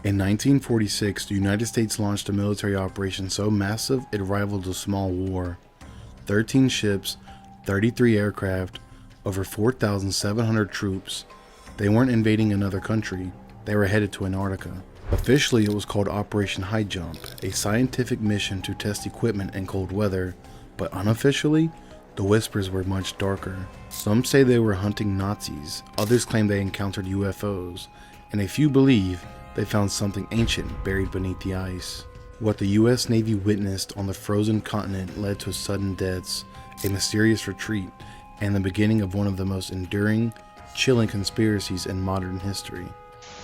In 1946, the United States launched a military operation so massive it rivaled a small war. 13 ships, 33 aircraft, over 4,700 troops. They weren't invading another country, they were headed to Antarctica. Officially, it was called Operation Highjump, a scientific mission to test equipment in cold weather, but unofficially, the whispers were much darker. Some say they were hunting Nazis, others claim they encountered UFOs, and a few believe they found something ancient buried beneath the ice. What the US Navy witnessed on the frozen continent led to sudden deaths, a mysterious retreat, and the beginning of one of the most enduring, chilling conspiracies in modern history.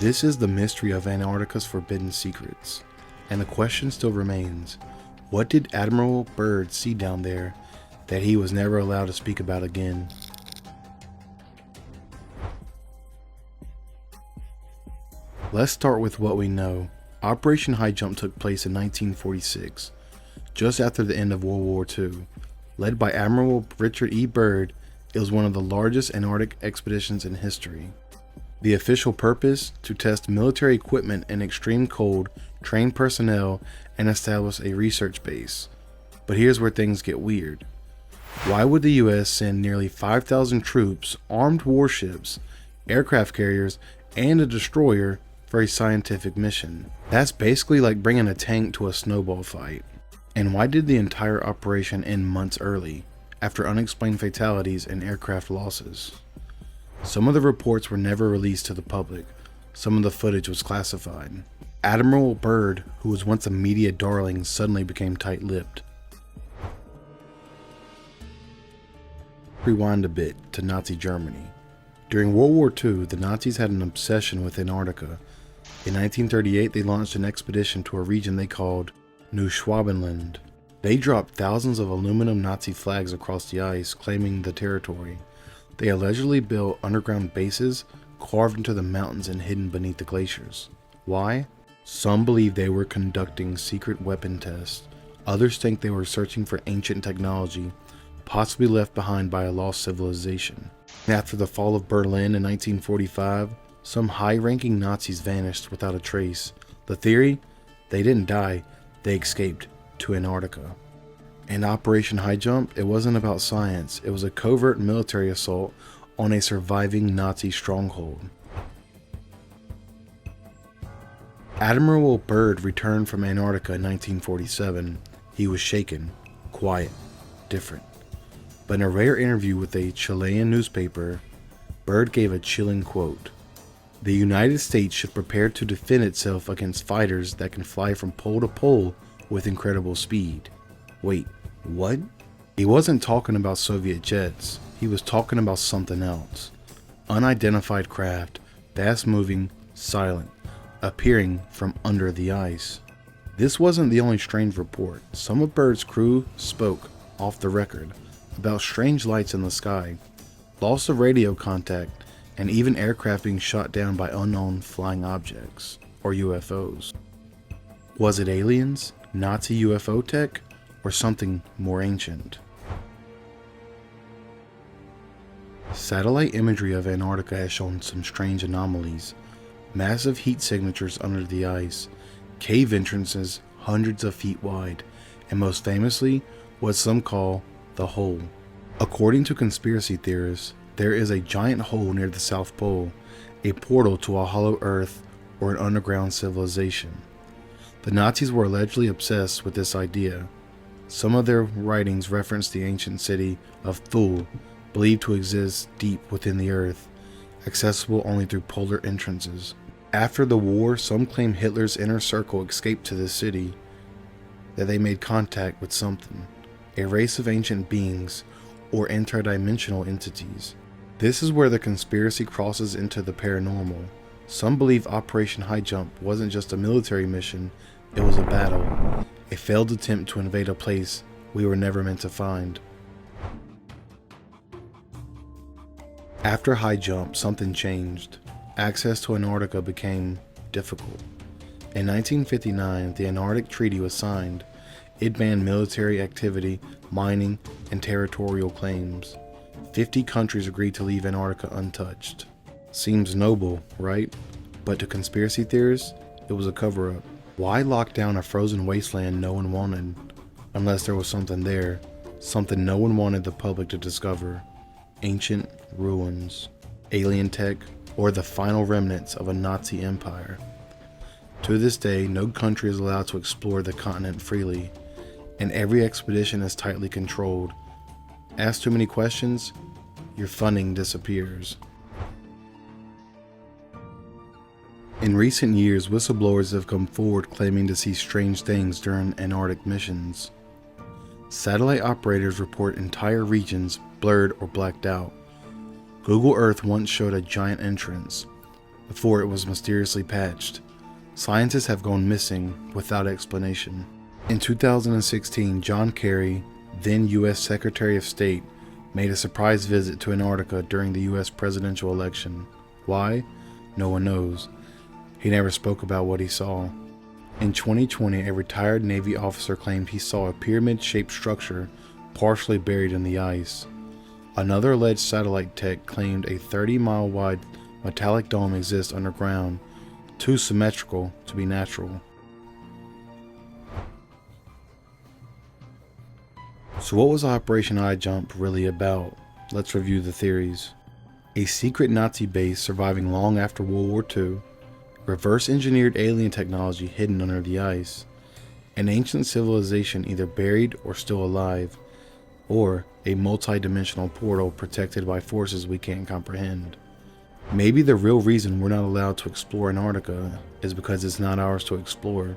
This is the mystery of Antarctica's forbidden secrets, and the question still remains, what did Admiral Byrd see down there that he was never allowed to speak about again? Let's start with what we know. Operation Highjump took place in 1946, just after the end of World War II. Led by Admiral Richard E. Byrd, it was one of the largest Antarctic expeditions in history. The official purpose? To test military equipment in extreme cold, train personnel, and establish a research base. But here's where things get weird. Why would the US send nearly 5,000 troops, armed warships, aircraft carriers, and a destroyer for a scientific mission? That's basically like bringing a tank to a snowball fight. And why did the entire operation end months early, after unexplained fatalities and aircraft losses? Some of the reports were never released to the public. Some of the footage was classified. Admiral Byrd, who was once a media darling, suddenly became tight-lipped. Rewind a bit to Nazi Germany. During World War II, the Nazis had an obsession with Antarctica. In 1938, they launched an expedition to a region they called New Schwabenland. They dropped thousands of aluminum Nazi flags across the ice, claiming the territory. They allegedly built underground bases carved into the mountains and hidden beneath the glaciers. Why? Some believe they were conducting secret weapon tests. Others think they were searching for ancient technology, possibly left behind by a lost civilization. After the fall of Berlin in 1945, some high-ranking Nazis vanished without a trace. The theory? They didn't die, they escaped to Antarctica. And Operation Highjump, it wasn't about science, it was a covert military assault on a surviving Nazi stronghold. Admiral Byrd returned from Antarctica in 1947. He was shaken, quiet, different. But in a rare interview with a Chilean newspaper, Byrd gave a chilling quote. "The United States should prepare to defend itself against fighters that can fly from pole to pole with incredible speed." Wait, what? He wasn't talking about Soviet jets. He was talking about something else. Unidentified craft, fast-moving, silent, appearing from under the ice. This wasn't the only strange report. Some of Byrd's crew spoke, off the record, about strange lights in the sky, loss of radio contact, and even aircraft being shot down by unknown flying objects, or UFOs. Was it aliens, Nazi UFO tech, or something more ancient? Satellite imagery of Antarctica has shown some strange anomalies. Massive heat signatures under the ice, cave entrances hundreds of feet wide, and most famously, what some call the hole. According to conspiracy theorists, there is a giant hole near the South Pole, a portal to a hollow Earth or an underground civilization. The Nazis were allegedly obsessed with this idea. Some of their writings reference the ancient city of Thule, believed to exist deep within the Earth, accessible only through polar entrances. After the war, some claim Hitler's inner circle escaped to this city, that they made contact with something, a race of ancient beings or interdimensional entities. This is where the conspiracy crosses into the paranormal. Some believe Operation Highjump wasn't just a military mission, it was a battle, a failed attempt to invade a place we were never meant to find. After Highjump, something changed. Access to Antarctica became difficult. In 1959, the Antarctic Treaty was signed. It banned military activity, mining, and territorial claims. 50 countries agreed to leave Antarctica untouched. Seems noble, right? But to conspiracy theorists, It was a cover-up. Why lock down a frozen wasteland no one wanted? Unless there was something there, something no one wanted the public to discover. Ancient ruins, alien tech, or the final remnants of a Nazi empire. To this day, no country is allowed to explore the continent freely, and every expedition is tightly controlled. Ask too many questions, your funding disappears. In recent years, whistleblowers have come forward claiming to see strange things during Antarctic missions. Satellite operators report entire regions blurred or blacked out. Google Earth once showed a giant entrance, before it was mysteriously patched. Scientists have gone missing without explanation. In 2016, John Kerry, then U.S. Secretary of State, made a surprise visit to Antarctica during the U.S. presidential election. Why? No one knows. He never spoke about what he saw. In 2020, a retired Navy officer claimed he saw a pyramid-shaped structure partially buried in the ice. Another alleged satellite tech claimed a 30-mile wide metallic dome exists underground, too symmetrical to be natural. So what was Operation Highjump really about? Let's review the theories. A secret Nazi base surviving long after World War II, reverse-engineered alien technology hidden under the ice, an ancient civilization either buried or still alive, or a multi-dimensional portal protected by forces we can't comprehend. Maybe the real reason we're not allowed to explore Antarctica is because it's not ours to explore.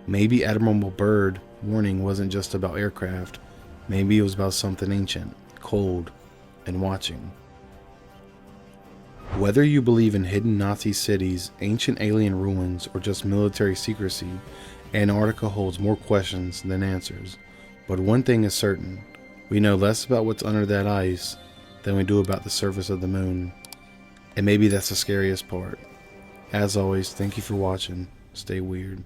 Maybe Admiral Byrd warning wasn't just about aircraft. Maybe it was about something ancient, cold, and watching. Whether you believe in hidden Nazi cities, ancient alien ruins, or just military secrecy, Antarctica holds more questions than answers. But one thing is certain, we know less about what's under that ice than we do about the surface of the moon. And maybe that's the scariest part. As always, thank you for watching. Stay weird.